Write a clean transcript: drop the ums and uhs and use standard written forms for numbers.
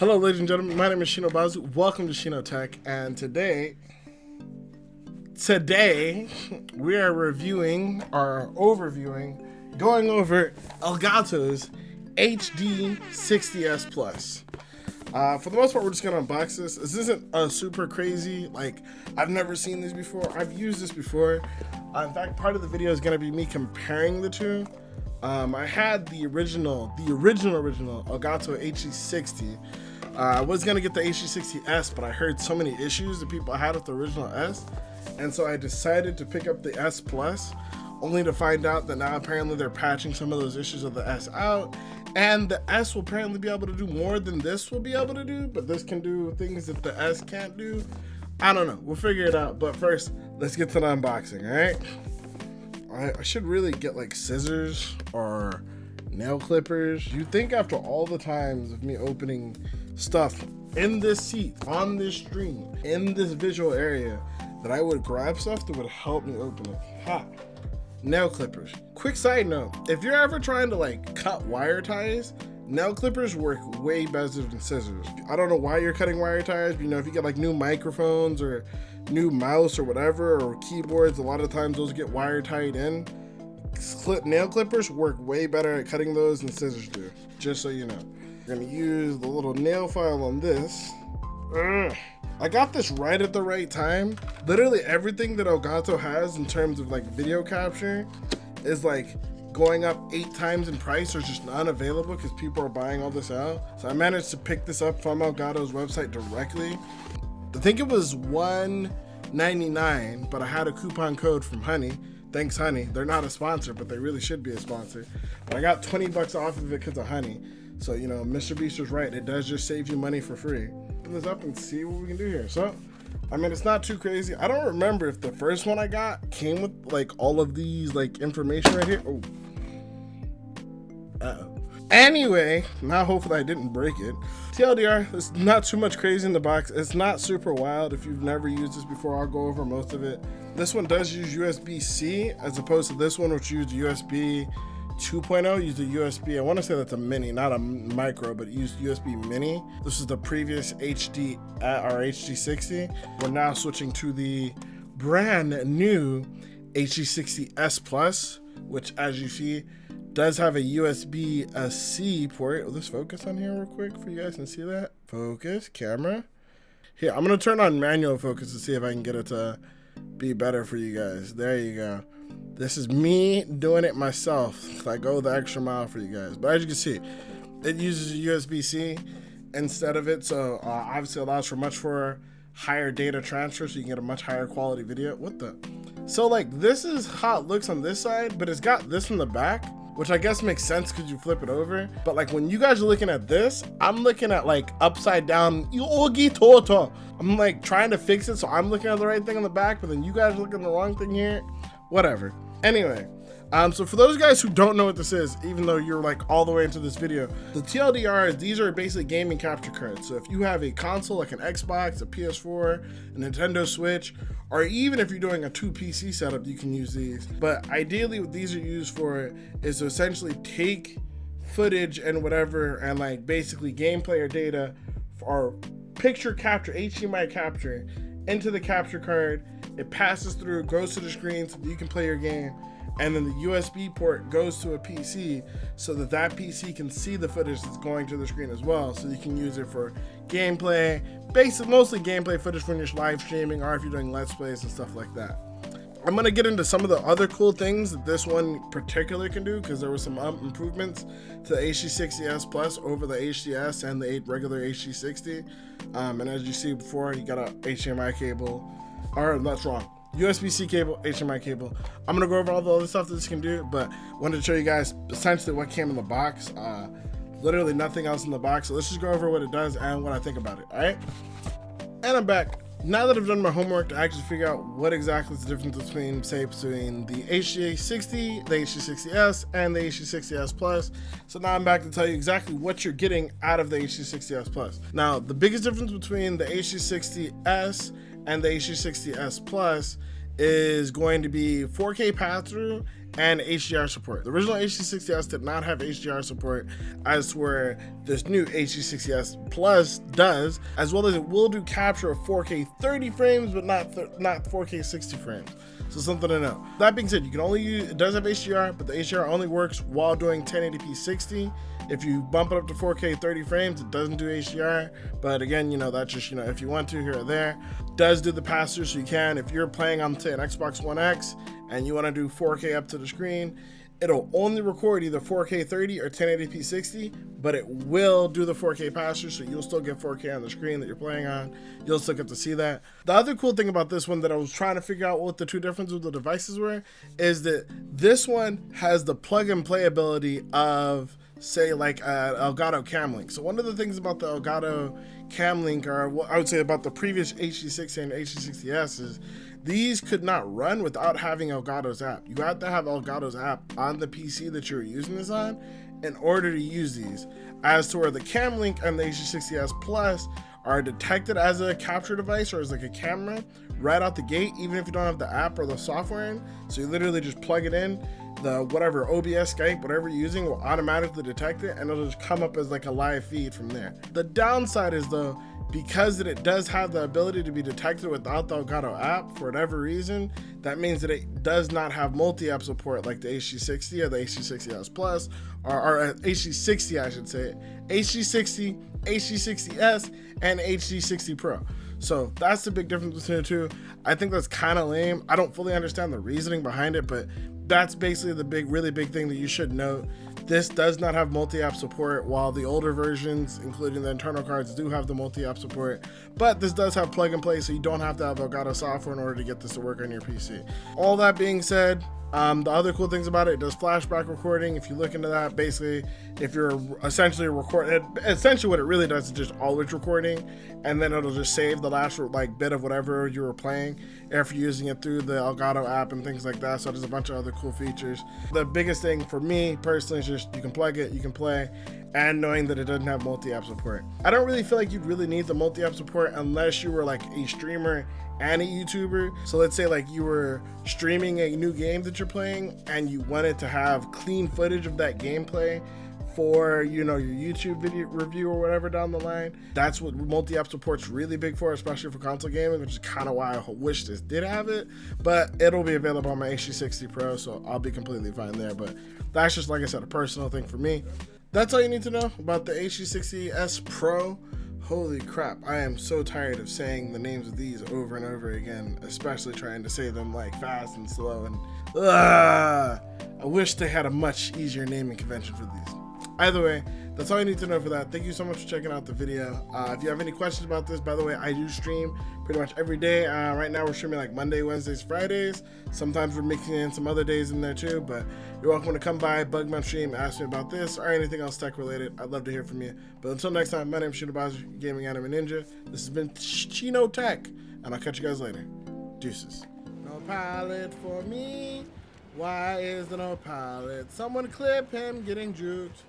Hello ladies and gentlemen, my name is Shino. Welcome to ShinoTech, and today we are reviewing or overviewing, going over Elgato's HD60 S Plus. For the most part, we're just gonna unbox this. This isn't a super crazy, like, I've never seen this before. I've used this before. In fact, part of the video is gonna be me comparing the two. I had the original Elgato HD60. I was gonna get the HD60 S, but I heard so many issues that people had with the original S, and so I decided to pick up the S Plus, only to find out that now apparently they're patching some of those issues of the S out, and the S will apparently be able to do more than this will be able to do, but this can do things that the S can't do. I don't know, we'll figure it out, but first, let's get to the unboxing, all right? I should really get like scissors or nail clippers. You'd think after all the times of me opening stuff in this seat, on this stream, in this visual area, that I would grab stuff that would help me open it. Ha! Nail clippers. Quick side note, if you're ever trying to like cut wire ties, nail clippers work way better than scissors. I don't know why you're cutting wire ties, but, you know, if you get like new microphones or new mouse or whatever, or keyboards, a lot of times those get wire tied in. Nail clippers work way better at cutting those than scissors do, just so you know. We're gonna use the little nail file on this. I got this right at the right time. Literally everything that Elgato has in terms of like video capture is like going up 8 times in price or just unavailable because people are buying all this out. So I managed to pick this up from Elgato's website directly. I think it was $1.99, but I had a coupon code from Honey. Thanks, Honey. They're not a sponsor, but they really should be a sponsor. But I got 20 bucks off of it because of Honey. So, you know, Mr. Beast was right. It does just save you money for free. Open this up and see what we can do here. So, I mean, it's not too crazy. I don't remember if the first one I got came with like all of these like information right here. Oh. Uh-oh. Anyway, now hopefully I didn't break it. TLDR, there's not too much crazy in the box. It's not super wild. If you've never used this before, I'll go over most of it. This one does use USB-C as opposed to this one, which used USB 2.0, used a USB, I want to say that's a mini, not a micro, but it used USB mini. This is the previous HD60. We're now switching to the brand new HD60 S Plus, which, as you see, does have a USB-C port. Will this focus on here real quick for you guys can see that? Focus, camera. Here, I'm gonna turn on manual focus to see if I can get it to be better for you guys. There you go. This is me doing it myself. I go the extra mile for you guys. But as you can see, it uses USB-C instead of it, so obviously allows for higher data transfer, so you can get a much higher quality video. What the? So like, this is how it looks on this side, but it's got this in the back, which I guess makes sense because you flip it over. But like, when you guys are looking at this, I'm looking at like upside down. I'm like trying to fix it, so I'm looking at the right thing on the back, but then you guys are looking at the wrong thing here. Whatever. Anyway, so for those guys who don't know what this is, even though you're like all the way into this video, the TLDR is these are basically gaming capture cards. So if you have a console like an Xbox, a PS4, a Nintendo Switch, or even if you're doing a 2 PC setup, you can use these. But ideally what these are used for is to essentially take footage and whatever and like basically gameplay or data or picture capture, HDMI capture into the capture card. It passes through, goes to the screen so that you can play your game, and then the USB port goes to a PC so that that PC can see the footage that's going to the screen as well, so you can use it for gameplay, mostly gameplay footage when you're live streaming or if you're doing Let's Plays and stuff like that. I'm going to get into some of the other cool things that this one particularly can do, because there were some improvements to the HD60 S Plus over the HDS and the regular HD60. And as you see before, you got a HDMI cable, or that's wrong, USB-C cable, HDMI cable. I'm going to go over all the other stuff that this can do, but wanted to show you guys essentially what came in the box. Literally nothing else in the box, so let's just go over what it does and what I think about it, all right? And I'm back. Now that I've done my homework to actually figure out what exactly is the difference between, say, between the HD60, the HD60 S, and the HD60 S Plus. So now I'm back to tell you exactly what you're getting out of the HD60 S Plus. Now, the biggest difference between the HD60 S and the HD60 S Plus is going to be 4K pass-through and HDR support. The original HD60S did not have HDR support, as where this new HD60S Plus does, as well as it will do capture of 4K 30 frames, but not 4K 60 frames. So something to know. That being said, you can only use, it does have HDR, but the HDR only works while doing 1080p 60. If you bump it up to 4K 30 frames, it doesn't do HDR. But again, you know, that's just, you know, if you want to here or there. Does do the pass-through, so you can. If you're playing on, say, an Xbox One X and you want to do 4K up to the screen, it'll only record either 4K 30 or 1080p 60, but it will do the 4K pass-through, so you'll still get 4K on the screen that you're playing on. You'll still get to see that. The other cool thing about this one that I was trying to figure out what the two differences of the devices were is that this one has the plug-and-play ability of, say, like Elgato Cam Link. So one of the things about the Elgato Cam Link, or what I would say about the previous HD60 and HD60S, is these could not run without having Elgato's app. You have to have Elgato's app on the PC that you're using this on in order to use these. As to where the Cam Link and the HD60S Plus are detected as a capture device or as like a camera right out the gate, even if you don't have the app or the software in. So you literally just plug it in, the whatever OBS, Skype, whatever you're using will automatically detect it, and it'll just come up as like a live feed from there. The downside is, though, because it does have the ability to be detected without the Elgato app for whatever reason, that means that it does not have multi-app support like the HD60 or the HD60S Plus, or HD60, I should say, HD60, HD60S, and HD60 Pro. So that's the big difference between the two. I think that's kind of lame. I don't fully understand the reasoning behind it, but that's basically the really big thing that you should note. This does not have multi-app support, while the older versions, including the internal cards, do have the multi-app support. But this does have plug and play, so you don't have to have Elgato software in order to get this to work on your PC. All that being said, the other cool things about it does flashback recording. If you look into that, basically, if you're essentially recording, essentially what it really does is just always recording, and then it'll just save the last like bit of whatever you were playing if you're using it through the Elgato app and things like that. So there's a bunch of other cool features. The biggest thing for me personally is just you can plug it, you can play, and knowing that it doesn't have multi-app support. I don't really feel like you'd really need the multi-app support unless you were like a streamer and a YouTuber. So let's say like you were streaming a new game that you're playing and you wanted to have clean footage of that gameplay for, you know, your YouTube video review or whatever down the line. That's what multi-app support's really big for, especially for console gaming, which is kind of why I wish this did have it. But it'll be available on my HD60 Pro, so I'll be completely fine there. But that's just, like I said, a personal thing for me. That's all you need to know about the HD60 S Pro. Holy crap, I am so tired of saying the names of these over and over again, especially trying to say them like fast and slow, and I wish they had a much easier naming convention for these. Either way, that's all you need to know for that. Thank you so much for checking out the video. If you have any questions about this, by the way, I do stream pretty much every day. Right now we're streaming like Monday, Wednesdays, Fridays. Sometimes we're mixing in some other days in there too, but you're welcome to come by, bug my stream, ask me about this or anything else tech related. I'd love to hear from you. But until next time, my name is ShinoTech, gaming anime ninja. This has been ShinoTech, and I'll catch you guys later. Deuces. No pilot for me. Why is there no pilot? Someone clip him getting juked.